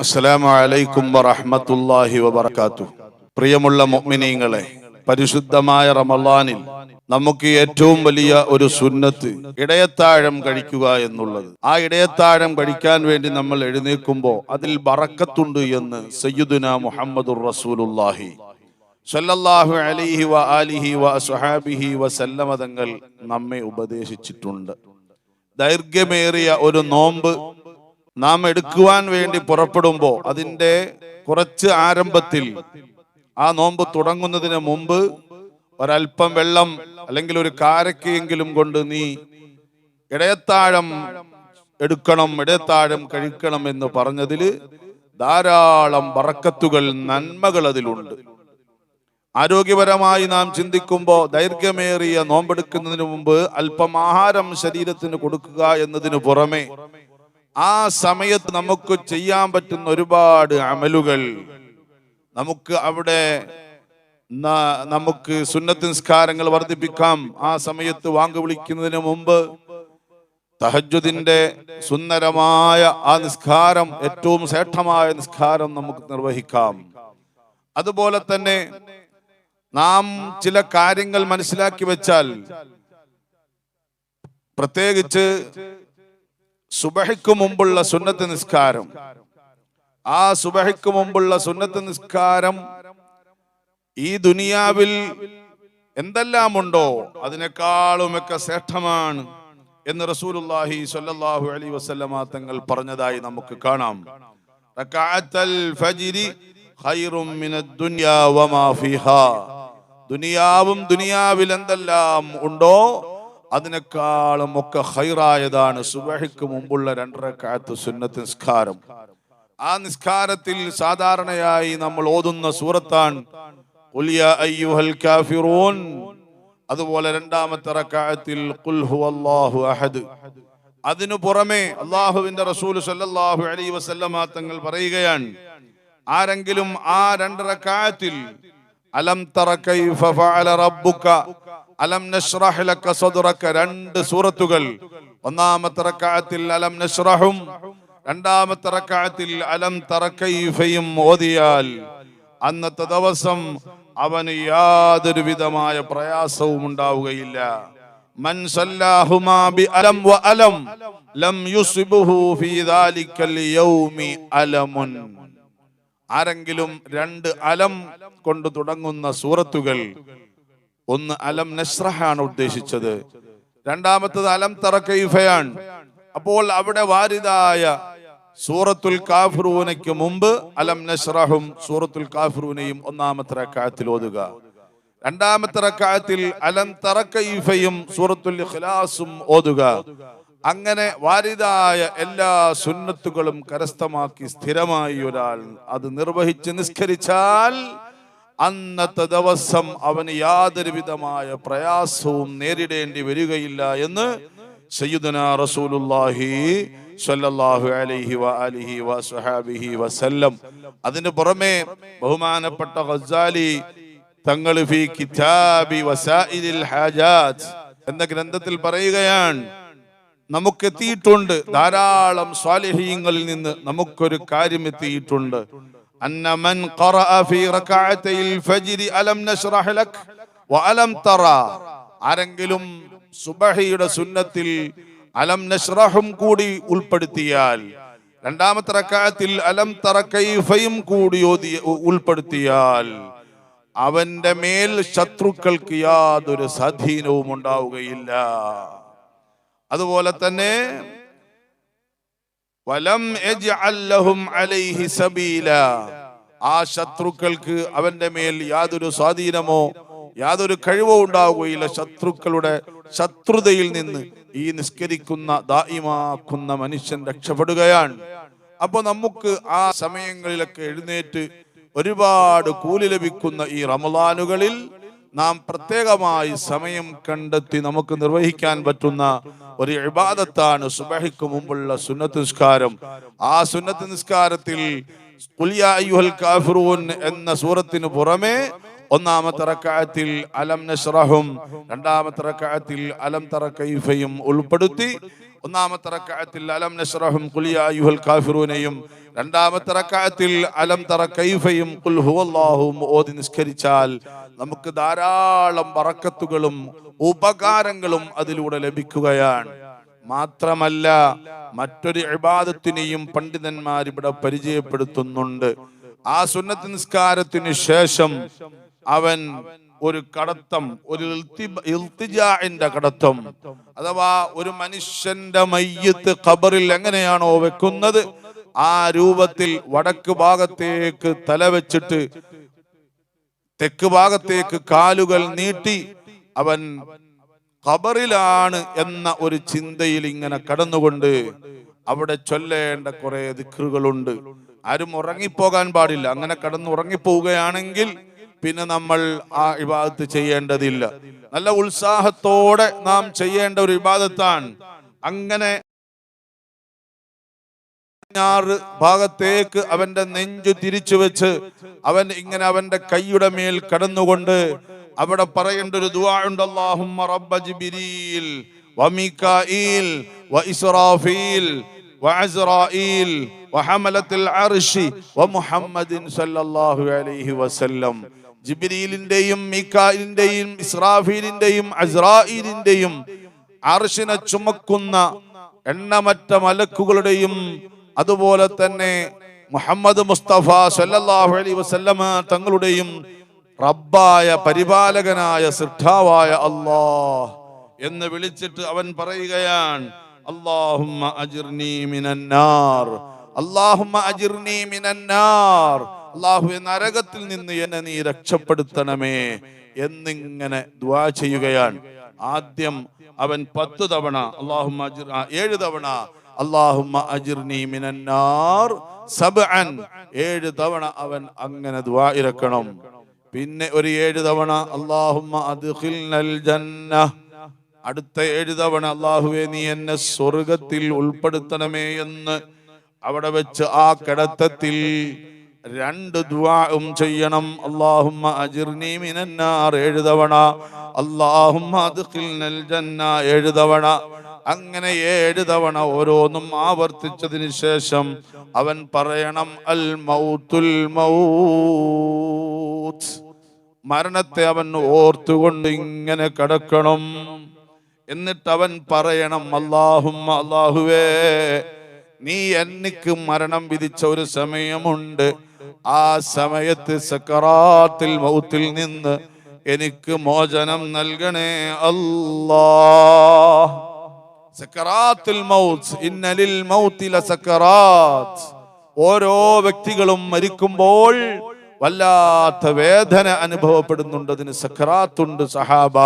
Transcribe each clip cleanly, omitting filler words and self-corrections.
അസ്സലാമു അലൈക്കും വറഹ്മത്തുള്ളാഹി വബറകാതുഹു. പ്രിയമുള്ള മുഅ്മിനീങ്ങളെ, പരിശുദ്ധമായ റമളാനിൽ നമുക്ക് ഏറ്റവും വലിയ ഒരു സുന്നത്ത് ഇടയത്താഴം കഴിക്കുക എന്നുള്ളത്. ആ ഇടയത്താഴം കഴിക്കാൻ വേണ്ടി നമ്മൾ എഴുന്നേൽക്കുമ്പോൾ അതിൽ ബറക്കത്തുണ്ട് എന്ന് സയ്യിദുനാ മുഹമ്മദുർ റസൂലുള്ളാഹി സ്വല്ലല്ലാഹു അലൈഹി വ ആലിഹി വ അസ്ഹാബിഹി വസല്ലമ തങ്ങൾ നമ്മെ ഉപദേശിച്ചിട്ടുണ്ട്. ദൈർഘ്യമേറിയ ഒരു നോമ്പ് നാം എടുക്കുവാൻ വേണ്ടി പുറപ്പെടുമ്പോൾ അതിൻ്റെ കുറച്ച് ആരംഭത്തിൽ, ആ നോമ്പ് തുടങ്ങുന്നതിന് മുമ്പ് ഒരൽപ്പം വെള്ളം അല്ലെങ്കിൽ ഒരു കാരക്കയെങ്കിലും കൊണ്ട് നീ ഇടയത്താഴം എടുക്കണം, ഇടയത്താഴം കഴിക്കണം എന്ന് പറഞ്ഞതിൽ ധാരാളം ബറക്കത്തുകൾ, നന്മകൾ അതിലുണ്ട്. ആരോഗ്യപരമായി നാം ചിന്തിക്കുമ്പോൾ ദൈർഘ്യമേറിയ നോമ്പെടുക്കുന്നതിന് മുമ്പ് അല്പം ആഹാരം ശരീരത്തിന് കൊടുക്കുക എന്നതിന് പുറമെ ആ സമയത്ത് നമുക്ക് ചെയ്യാൻ പറ്റുന്ന ഒരുപാട് അമലുകൾ നമുക്ക് അവിടെ നമുക്ക് സുന്നത്ത് നിസ്കാരങ്ങൾ വർദ്ധിപ്പിക്കാം. ആ സമയത്ത് വാങ്ക് വിളിക്കുന്നതിന് മുമ്പ് തഹജ്ജുദിന്റെ സുന്ദരമായ ആ നിസ്കാരം, ഏറ്റവും ശ്രേഷ്ഠമായ നിസ്കാരം നമുക്ക് നിർവഹിക്കാം. അതുപോലെ തന്നെ നാം ചില കാര്യങ്ങൾ മനസ്സിലാക്കി വെച്ചാൽ, പ്രത്യേകിച്ച് സുബഹിക്ക് മുമ്പുള്ള സുന്നത്ത് നിസ്കാരം, ആ സുബഹിക്ക് മുമ്പുള്ള സുന്നത്ത് നിസ്കാരം ഈ ദുനിയാവിൽ എന്തെല്ലാം ഉണ്ടോ അതിനേക്കാളുമൊക്കെ ശ്രേഷ്ഠമാണ് എന്ന് റസൂലുള്ളാഹി സ്വല്ലല്ലാഹു അലൈഹി വസല്ലമ തങ്ങൾ പറഞ്ഞതായി നമുക്ക് കാണാം. റകഅത്തുൽ ഫജ്രി ഖൈറും മിനദ് ദുനിയാ വമാ ഫീഹാ. ദുനിയാവും ദുനിയാവിൽ എന്തെല്ലാം ഉണ്ടോ അതിനേക്കാളും ഒക്കെ ഖൈറായതാണ് സുബഹിക്ക് മുമ്പുള്ള 2 റക്അത്ത് സുന്നത്ത് നിസ്കാരം. ആ നിസ്കാരത്തിൽ സാധാരണയായി നമ്മൾ ഓതുന്ന സൂറത്താണ് ഖുൽ യാ അയ്യുഹൽ കാഫിറൂൻ. അതുപോലെ 2ാമത്തെ റക്അത്തിൽ ഖുൽ ഹുവല്ലാഹു അഹദ്. അതിനു പുറമെ അല്ലാഹുവിന്റെ റസൂൽ സ്വല്ലല്ലാഹു അലൈഹി വസല്ലമ തങ്ങൾ പറയുകയാണ്, ആരെങ്കിലും ആ 2 റക്അത്തിൽ അലം തറ കൈഫ ഫഅല റബ്ബുക അലം നശ്റഹ് ലക സദ്റക 2 സൂറത്തുകൾ, 1ാമത്തെ റക്അത്തിൽ അലം നശ്റഹും 2ാമത്തെ റക്അത്തിൽ അലം തറ കൈഫയും ഓതിയാൽ അന്നത്തെ ദിവസം അവന് യാതൊരു വിധമായ പ്രയാസവും ഉണ്ടാവുകയില്ല. മൻ സല്ലാഹുമാ ബി അലം വ അലം ലം യുസ്ബുഹു ഫീ ദാലികൽ യൗമി അലമുൻ. ആരെങ്കിലും 2 അലം കൊണ്ട് തുടങ്ങുന്ന സൂറത്തുകൾ, ഒന്ന് അലം നശ്റഹാണ് ഉദ്ദേശിച്ചത്, 2ാമത്തത് അലം തറ കൈഫയാണ്. അപ്പോൾ അവിടെ വാരിദായ സൂറത്തുൽ കാഫിറൂനയ്ക്ക് മുമ്പ് അലം നശ്റഹും സൂറത്തുൽ കാഫിറൂനയും 1ാമത്തെ റക്അത്തിൽ ഓതുക. 2ാമത്തെ റക്അത്തിൽ അലം തറ കൈഫയും സൂറത്തുൽ ഇഖ്ലാസും ഓതുക. അങ്ങനെ വാരിദായ എല്ലാ സുന്നത്തുകളും കരസ്ഥമാക്കി സ്ഥിരമായി ഒരാൾ അത് നിർവഹിച്ച് നിസ്കരിച്ചാൽ അന്നത്തെ ദിവസം അവന് യാതൊരു വിധമായ പ്രയാസവും നേരിടേണ്ടി വരികയില്ല എന്ന് സയ്യിദുനാ റസൂലുള്ളാഹി സ്വല്ലല്ലാഹു അലൈഹി വ ആലിഹി വ സ്വഹാബിഹി വസല്ലം. അതിനു പുറമെ ബഹുമാനപ്പെട്ട ഗസാലി തങ്ങൾ ഫി കിതാബി വസായിലിൽ ഹാജാത്ത് എന്ന ഗ്രന്ഥത്തിൽ പറയുകയാണ്, നമുക്ക് എത്തിയിട്ടുണ്ട്, ധാരാളം സ്വാലിഹീങ്ങളിൽ നിന്ന് നമുക്കൊരു കാര്യം എത്തിയിട്ടുണ്ട്. അന്ന മൻ ഖറഅ ഫീ റകഅതയിൽ ഫജ്രി അലം നശ്റഹ് ലക് വ അലം തറ. ആരെങ്കിലും സുബഹിയുടെ സുന്നത്തിൽ അലം നശ്റഹും കൂടി ഉൾപ്പെടുത്തിയാൽ, 2ാമത്തെ റക്അത്തിൽ അലം തറ കൈഫയും കൂടി ഉൾപ്പെടുത്തിയാൽ അവന്റെ മേൽ ശത്രുക്കൾക്ക് യാതൊരു സ്വാധീനവും ഉണ്ടാവുകയില്ല. അതുപോലെ തന്നെ വലം യജ്അൽ ലഹും അലൈഹി സബീല. ആ ശത്രുക്കൾക്ക് അവന്റെ മേൽ യാതൊരു സ്വാധീനമോ യാതൊരു കഴിവോ ഉണ്ടാവുകയില്ല. ശത്രുക്കളുടെ ശത്രുതയിൽ നിന്ന് ഈ നിസ്കരിക്കുന്ന ദായിമാക്കുന്ന മനുഷ്യൻ രക്ഷപ്പെടുകയാണ്. അപ്പൊ നമുക്ക് ആ സമയങ്ങളിലൊക്കെ എഴുന്നേറ്റ് ഒരുപാട് കൂലി ലഭിക്കുന്ന ഈ റമളാനുകളിൽ നാം പ്രത്യേകമായി സമയം കണ്ടെത്തി നമുക്ക് നിർവഹിക്കാൻ പറ്റുന്ന ഒരു ഇബാദത്താണ് സുബഹിക്ക് മുമ്പുള്ള സുന്നത്ത് നിസ്കാരം. ആ സുന്നത്ത് നിസ്കാരത്തിൽ ഖുൽ യാ അയ്യുഹൽ കാഫിറൂൻ എന്ന സൂറത്തിന് പുറമെ ഒന്നാമത്തെ റക്അത്തിൽ അലം നശ്റഹും, രണ്ടാമത്തെ റക്അത്തിൽ അലം തറ കൈഫയും ഉൾപ്പെടുത്തി. ഒന്നാമത്തെ റക്അത്തിൽ അലം നശ്റഹും ഖുൽ യാ അയ്യുഹൽ കാഫിറൂനയും, രണ്ടാമത്തെ റക്അത്തിൽ അലം തറ കൈഫയും ഖുൽ ഹുവല്ലാഹും ഓതി നിസ്കരിച്ചാൽ നമുക്ക് ധാരാളം ബറക്കത്തുകളും ഉപകാരങ്ങളും അതിലൂടെ ലഭിക്കുകയാണ്. മാത്രമല്ല മറ്റൊരു ഇബാദത്തിനെയും പണ്ഡിതന്മാർ ഇവിടെ പരിചയപ്പെടുത്തുന്നുണ്ട്. ആ സുന്നത്ത് നിസ്കാരത്തിന് ശേഷം അവൻ ഒരു കടത്തം, ഒരു ഇൽത്തിജാഇന്റെ കടത്തം, അഥവാ ഒരു മനുഷ്യന്റെ മയ്യിത്ത് ഖബറിൽ എങ്ങനെയാണോ വെക്കുന്നത് ആ രൂപത്തിൽ വടക്ക് ഭാഗത്തേക്ക് തല വെച്ചിട്ട് തെക്ക് ഭാഗത്തേക്ക് കാലുകൾ നീട്ടി അവൻ ഖബറിലാണ് എന്ന ഒരു ചിന്തയിൽ ഇങ്ങനെ കടന്നുകൊണ്ട് അവിടെ ചൊല്ലേണ്ട കുറെ ദിക്റുകളുണ്ട്. ആരും ഉറങ്ങിപ്പോകാൻ പാടില്ല. അങ്ങനെ കടന്ന് ഉറങ്ങിപ്പോവുകയാണെങ്കിൽ പിന്നെ നമ്മൾ ആ ഇബാദത്ത് ചെയ്യേണ്ടതില്ല. നല്ല ഉത്സാഹത്തോടെ നാം ചെയ്യേണ്ട ഒരു ഇബാദത്താണ്. അങ്ങനെ ഭാഗത്തേക്ക് അവന്റെ നെഞ്ചു തിരിച്ചു വെച്ച് അവൻ ഇങ്ങനെ അവന്റെ കൈയുടെ മേൽ കടന്നുകൊണ്ട് അവിടെ പറയേണ്ട ഒരു ദുആ ഉണ്ട്. അല്ലാഹുമ്മ റബ്ബ ജിബ്രീൽ വമീകായിൽ വഇസ്റാഫീൽ വഅസ്റായീൽ വഹമലത്തുൽ അർശി വമുഹമ്മദിൻ സല്ലല്ലാഹു അലൈഹി വസല്ലം. ജിബ്രീലിന്റെയും മീകായിലിന്റെയും ഇസ്രാഫീലിന്റെയും അസ്റായീലിന്റെയും അർശിനെ ചുമക്കുന്ന എണ്ണമറ്റ മലക്കുകളുടെയും അതുപോലെ തന്നെ മുഹമ്മദ് മുസ്തഫ സല്ലല്ലാഹു അലൈഹി വസല്ലമ തങ്ങളുടെയും റബ്ബായ പരിപാലകനായ സൃഷ്ടാവായ അല്ലാഹ് എന്ന് വിളിച്ചിട്ട് അവൻ പറയുകയാണ്, അല്ലാഹുമ്മ അജിർനി മിനന്നാർ, അല്ലാഹുമ്മ അജിർനി മിനന്നാർ, അല്ലാഹുവേ നരകത്തിൽ നിന്ന് എന്നെ നീ രക്ഷപ്പെടുത്തണമേ എന്നിങ്ങനെ ദുആ ചെയ്യുകയാണ്. ആദ്യം അവൻ 10 തവണ അല്ലാഹുമ്മ 7 തവണ അല്ലാഹുമ്മ അജിർനി മിനന്നാർ സബ്അൻ, 7 തവണ അവൻ അങ്ങനെ ദുആ ഇറക്കണം. പിന്നെ ഒരു 7 തവണ അല്ലാഹുമ്മ അദ്ഖിൽനൽ ജന്ന, അടുത്ത 7 തവണ അല്ലാഹുവേ നീ എന്നെ സ്വർഗ്ഗത്തിൽ ഉൾപ്പെടുത്തണമേ എന്ന് അവിടെ വെച്ച് ആ കിടത്തത്തിൽ 2 ദുആഉം ചെയ്യണം. അല്ലാഹുമ്മ അജിർനി മിനന്നാർ 7 തവണ, അല്ലാഹുമ്മ അദ്ഖിൽനൽ ജന്ന 7 തവണ. അങ്ങനെ 7 തവണ ഓരോന്നും ആവർത്തിച്ചതിന് ശേഷം അവൻ പറയണം അൽ മൗത്തുൽ മൗത്ത്, മരണത്തെ അവൻ ഓർത്തുകൊണ്ട് ഇങ്ങനെ കടക്കണം. എന്നിട്ട് അവൻ പറയണം അല്ലാഹുമ്മ, അല്ലാഹുവേ നീ എനിക്ക് മരണം വിധിച്ച ഒരു സമയമുണ്ട്, ആ സമയത്ത് സക്കറാത്തിൽ മൗത്തിൽ നിന്ന് എനിക്ക് മോചനം നൽകണേ അല്ലാഹ്. സക്കറാത്തുൽ മൗത്ത്, ഇന്നലിൽ മൗതി ലസക്കറാത്ത്. ഓരോ വ്യക്തികളും മരിക്കുമ്പോൾ വല്ലാത്ത വേദന അനുഭവപ്പെടുന്നുണ്ട്, അതിന് സക്കറാത്തുണ്ട്. സഹാബ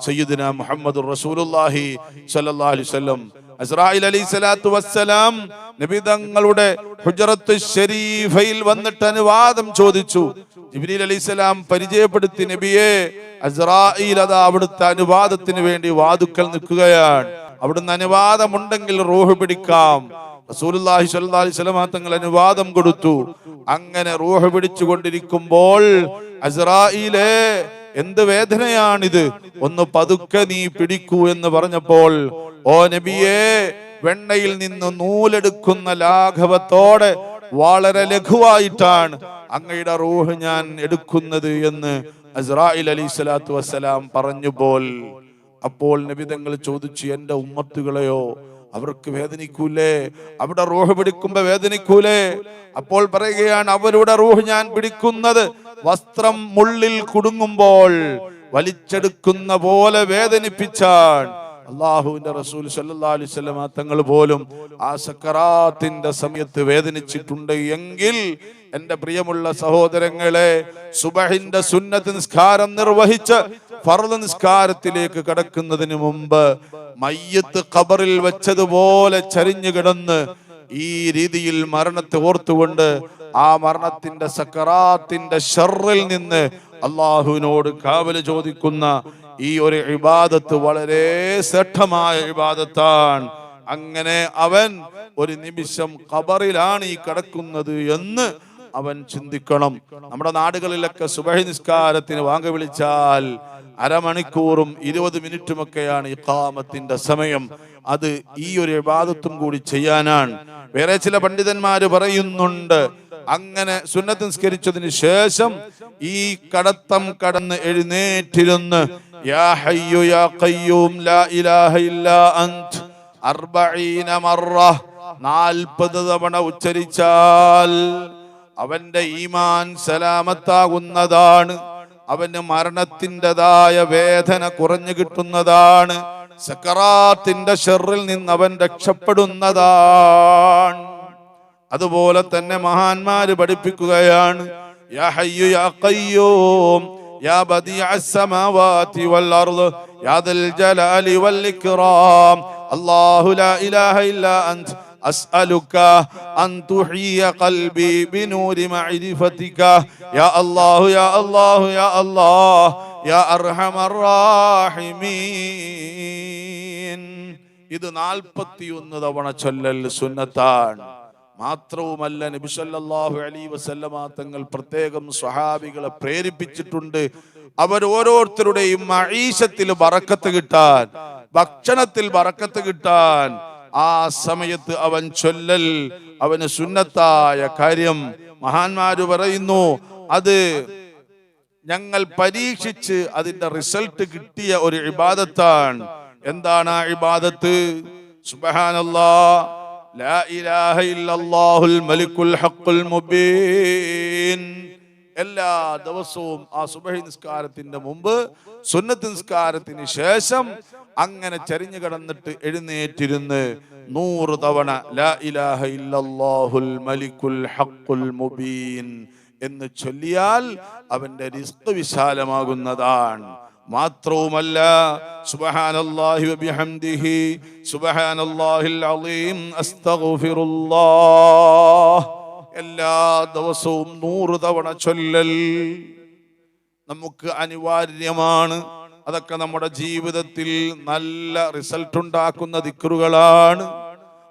സയ്യിദുന മുഹമ്മദുർ റസൂലുള്ളാഹി സ്വല്ലല്ലാഹു അലൈഹി വസല്ലം അസ്റായിൽ അലൈഹിസ്സലാത്തു വസ്സലാം നബി തങ്ങളുടെ ഹുജ്റത്തു ശരീഫയിൽ വന്നിട്ട് അനുവാദം ചോദിച്ചു. ജിബ്രീൽ അലൈഹിസ്സലാം പരിചയപ്പെടുത്തി, നബിയെ അസ്റായിൽ അതാ അവിടുത്തെ അനുവാദത്തിന് വേണ്ടി വാതുക്കൽ നിൽക്കുകയാണ്, അവിടുന്ന് അനുവാദമുണ്ടെങ്കിൽ റൂഹ് പിടിക്കാം. റസൂലുള്ളാഹി സ്വല്ലല്ലാഹു അലൈഹി വസല്ലം തങ്ങൾ അനുവാദം കൊടുത്തു. അങ്ങനെ റൂഹ് പിടിച്ചു കൊണ്ടിരിക്കുമ്പോൾ അസ്റായിലേ എന്ത് വേദനയാണിത്, ഒന്ന് പതുക്കെ നീ പിടിക്കൂ എന്ന് പറഞ്ഞപ്പോൾ, ഓ നബിയേ വെണ്ണയിൽ നിന്ന് നൂലെടുക്കുന്ന ലാഘവത്തോടെ വളരെ ലഘുവായിട്ടാണ് അങ്ങയുടെ റൂഹ് ഞാൻ എടുക്കുന്നത് എന്ന് അസ്റായിൽ അലൈഹിസ്സലാത്തു വസ്സലാം പറഞ്ഞുപോൽ. അപ്പോൾ നബി തങ്ങൾ ചോദിച്ചു, എന്റെ ഉമ്മത്തുകളെയോ അവർക്ക് വേദനിക്കൂലേ, അവിടെ റൂഹ് പിടിക്കുമ്പോ വേദനിക്കൂലേ? അപ്പോൾ പറയുകയാണ്, അവരുടെ റൂഹ് ഞാൻ പിടിക്കുന്നത് വസ്ത്രം മുള്ളിൽ കുടുങ്ങുമ്പോൾ വലിച്ചെടുക്കുന്ന പോലെ വേദനിപ്പിച്ചാണ്. അല്ലാഹുവിന്റെ റസൂൽ സല്ലല്ലാഹു അലൈഹി വസല്ലം തങ്ങൾ പോലും ആ സക്കറാത്തിന്റെ സമയത്ത് വേദനിച്ചിട്ടുണ്ട് എങ്കിൽ എന്റെ പ്രിയമുള്ള സഹോദരങ്ങളെ, സുബഹിന്റെ സുന്നത്ത് നിസ്കാരം നിർവഹിച്ച് ഫർള് നിസ്കാരത്തിലേക്ക് കടക്കുന്നതിന് മുമ്പ് മയ്യത്ത് ഖബറിൽ വെച്ചതുപോലെ ചരിഞ്ഞു കിടന്ന് ഈ രീതിയിൽ മരണത്തെ ഓർത്തുകൊണ്ട് ആ മരണത്തിന്റെ സക്കറാത്തിന്റെ ശർറിൽ നിന്ന് അള്ളാഹുവിനോട് കാവല് ചോദിക്കുന്ന ഈ ഒരു ഇബാദത്ത് വളരെ ശ്രേഷ്ഠമായ ഇബാദത്താണ്. അങ്ങനെ അവൻ ഒരു നിമിഷം ഖബറിലാണ് ഈ കിടക്കുന്നത് എന്ന് അവൻ ചിന്തിക്കണം. നമ്മുടെ നാടുകളിലൊക്കെ സുബഹി നിസ്കാരത്തിന് വാങ്ക വിളിച്ചാൽ അരമണിക്കൂറും 20 മിനിറ്റുമൊക്കെയാണ് ഇഖാമത്തിന്റെ സമയം. അത് ഈ ഒരു ഇബാദത്തും കൂടി ചെയ്യാനാണ്. വേറെ ചില പണ്ഡിതന്മാര് പറയുന്നുണ്ട്, അങ്ങനെ സുന്നത്ത് നിസ്കരിച്ചതിന് ശേഷം ഈ കടത്തം കടന്ന് എഴുന്നേറ്റിരുന്ന് യാ ഹയ്യു യാ ഖയ്യൂം ലാ ഇലാഹ ഇല്ലാ അൻത് 40 മറ 40 തവണ ഉച്ചരിച്ചാൽ അവന്റെ ഈമാൻ സലാമത്താകുന്നതാണ്. അവന് മരണത്തിൻ്റെതായ വേദന കുറഞ്ഞു കിട്ടുന്നതാണ്. സക്കറാത്തിന്റെ ഷർറിൽ നിന്ന് അവൻ രക്ഷപ്പെടുന്നതാണ്. അതുപോലെ തന്നെ മഹാന്മാര് പഠിപ്പിക്കുകയാണ്, യാ ഹയ്യു യാ ഖയ്യൂം യാ ബദിഅസ് സമാവാതി വൽ അർദ് യാ ദൽ ജലാലി വൽ ഇക്റാം അല്ലാഹു ലാ ഇലാഹ ഇല്ലാ അൻത അസ്അലുക അൻ തുഹിയ ഖൽബി ബിനൂരി മഅരിഫതിക യാ അല്ലാഹു യാ അല്ലാഹു യാ അല്ലാഹ് യാ അർഹമർ റഹീമീൻ. ഇത് 41 തവണ ചൊല്ലൽ സുന്നത്താണ്. മാത്രവുമല്ല, നബി സല്ലല്ലാഹു അലൈഹി വസല്ലമ തങ്ങൾ പ്രത്യേകം സ്വഹാബികളെ പ്രേരിപ്പിച്ചിട്ടുണ്ട്. അവർ ഓരോരുത്തരുടെയും മഈശത്തിൽ ബറക്കത്ത് കിട്ടാൻ, ഭക്ഷണത്തിൽ ബറക്കത്ത് കിട്ടാൻ ആ സമയത്ത് അവൻ ചൊല്ലൽ അവന് സുന്നത്തായ കാര്യം. മഹാന്മാര് പറയുന്നു, അത് ഞങ്ങൾ പരീക്ഷിച്ച് അതിന്റെ റിസൾട്ട് കിട്ടിയ ഒരു ഇബാദത്താണ്. എന്താണ് ആ ഇബാദത്ത്? സുബ്ഹാനല്ലാഹ് ലാ ഇലാഹ ഇല്ലല്ലാഹുൽ മലിക്കുൽ ഹഖുൽ മുബീൻ. എല്ലാ ദിവസവും ആ സുബഹി നിസ്കാരത്തിന്റെ മുമ്പ്, സുന്നത്ത് നിസ്കാരത്തിന് ശേഷം അങ്ങനെ ചരിഞ്ഞു കിടന്നിട്ട് എഴുന്നേറ്റിരുന്ന് 100 തവണ ലാ ഇലാഹ ഇല്ലല്ലാഹുൽ മലിക്കുൽ ഹഖുൽ മുബീൻ എന്ന് ചൊല്ലിയാൽ അവന്റെ റിസ്ക് വിശാലമാകുന്നതാണ്. മാത്രവുമല്ല, സുബ്ഹാനല്ലാഹി വബിഹംദിഹി സുബ്ഹാനല്ലാഹിൽ അളീം അസ്തഗ്ഫിറുല്ലാഹ് എല്ലാ ദിവസവും 100 തവണ ചൊല്ലൽ നമുക്ക് അനിവാര്യമാണ്. അതൊക്കെ നമ്മുടെ ജീവിതത്തിൽ നല്ല റിസൾട്ട് ഉണ്ടാക്കുന്ന ദിക്റുകളാണ്.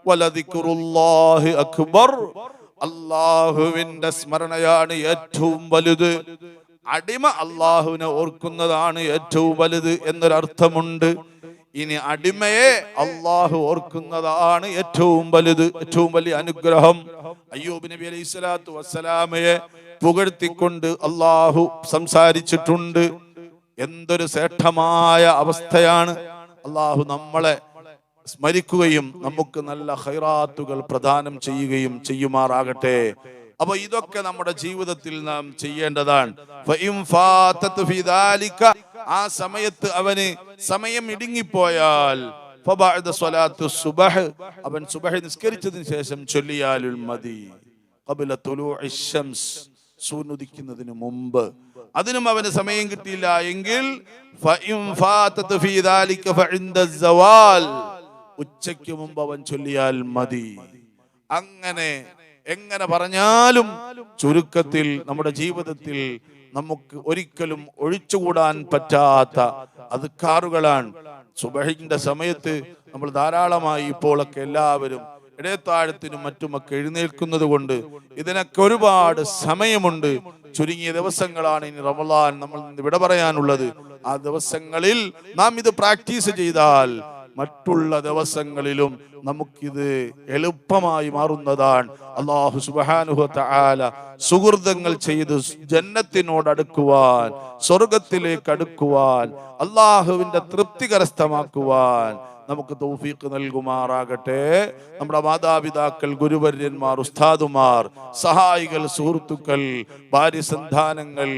വലദിക്റുല്ലാഹി അക്ബർ, അല്ലാഹുവിന്റെ സ്മരണയാണ് ഏറ്റവും വലുത്. അടിമ അള്ളാഹുവിനെ ഓർക്കുന്നതാണ് ഏറ്റവും വലുത് എന്നൊരർത്ഥമുണ്ട്. ഇനി അടിമയെ അള്ളാഹു ഓർക്കുന്നതാണ് ഏറ്റവും വലുത്, ഏറ്റവും വലിയ അനുഗ്രഹം. അയ്യൂബ് നബി അലൈഹി സ്വലാത്തു വസ്സലാമയെ പുകഴ്ത്തിക്കൊണ്ട് അള്ളാഹു സംസാരിച്ചിട്ടുണ്ട്. എന്തൊരു ശ്രേഷ്ഠമായ അവസ്ഥയാണ്. അള്ളാഹു നമ്മളെ സ്മരിക്കുകയും നമുക്ക് നല്ല ഖൈറാത്തുകൾ പ്രദാനം ചെയ്യുകയും ചെയ്യുമാറാകട്ടെ. അപ്പൊ ഇതൊക്കെ നമ്മുടെ ജീവിതത്തിൽ നാം ചെയ്യേണ്ടതാണ്. ആ സമയത്ത് അവന് സമയം ഇടുങ്ങിപ്പോയാൽ അവൻ സുബഹ് നിസ്കരിച്ചതിന് ശേഷം ചൊല്ലിയാലുൽ മതി. ഖബ്ല തുലൂഇ ശംസ്, സൂര്യൻ ഉദിക്കുന്നതിന് മുമ്പ്. അതിനും അവന് സമയം കിട്ടിയില്ല എങ്കിൽ ഉച്ചയ്ക്ക് മുമ്പ് അവൻ ചൊല്ലിയാൽ മതി. അങ്ങനെ എങ്ങനെ പറഞ്ഞാലും ചുരുക്കത്തിൽ നമ്മുടെ ജീവിതത്തിൽ നമുക്ക് ഒരിക്കലും ഒഴിച്ചുകൂടാൻ പറ്റാത്ത അദ്കാറുകളാണ്. സുബഹിന്റെ സമയത്ത് നമ്മൾ ധാരാളമായി ഇപ്പോഴൊക്കെ എല്ലാവരും ഇടയത്താഴത്തിനും മറ്റുമൊക്കെ എഴുന്നേൽക്കുന്നത് കൊണ്ട് ഇതിനൊക്കെ ഒരുപാട് സമയമുണ്ട്. ചുരുങ്ങിയ ദിവസങ്ങളാണ് ഇനി റമളാൻ നമ്മൾ വിട പറയാനുള്ളത്. ആ ദിവസങ്ങളിൽ നാം ഇത് പ്രാക്ടീസ് ചെയ്താൽ മറ്റുള്ള ദിവസങ്ങളിലും നമുക്കിത് എളുപ്പമായി മാറുന്നതാണ്. അല്ലാഹു സുബ്ഹാനഹു വ തആല സുഹൃതങ്ങൾ ചെയ്ത് ജന്നത്തിനോട് അടുക്കുവാൻ, സ്വർഗത്തിലേക്ക് അടുക്കുവാൻ, അല്ലാഹുവിന്റെ തൃപ്തി കരസ്ഥമാക്കുവാൻ നമുക്ക് തൗഫീഖ് നൽകുമാറാകട്ടെ. നമ്മുടെ മാതാപിതാക്കൾ, ഗുരുവര്യന്മാർ, ഉസ്താദുമാർ, സഹായികൾ, സുഹൃത്തുക്കൾ, ഭാര്യ സന്താനങ്ങൾ,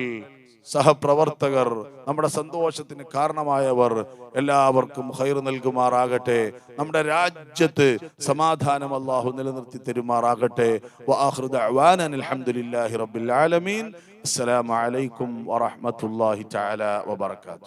സഹപ്രവർത്തകർ, നമ്മുടെ സന്തോഷത്തിന് കാരണമായവർ എല്ലാവർക്കും ഖൈർ നൽകുമാറാകട്ടെ. നമ്മുടെ രാജ്യത്ത് സമാധാനം അല്ലാഹു നിലനിർത്തി തരുമാറാകട്ടെ. വആഖിറു ദഅവാനാ അൽഹംദുലില്ലാഹി റബ്ബിൽ ആലമീൻ. അസ്സലാമു അലൈക്കും വറഹ്മത്തുള്ളാഹി തആല വബറകാതുഹു.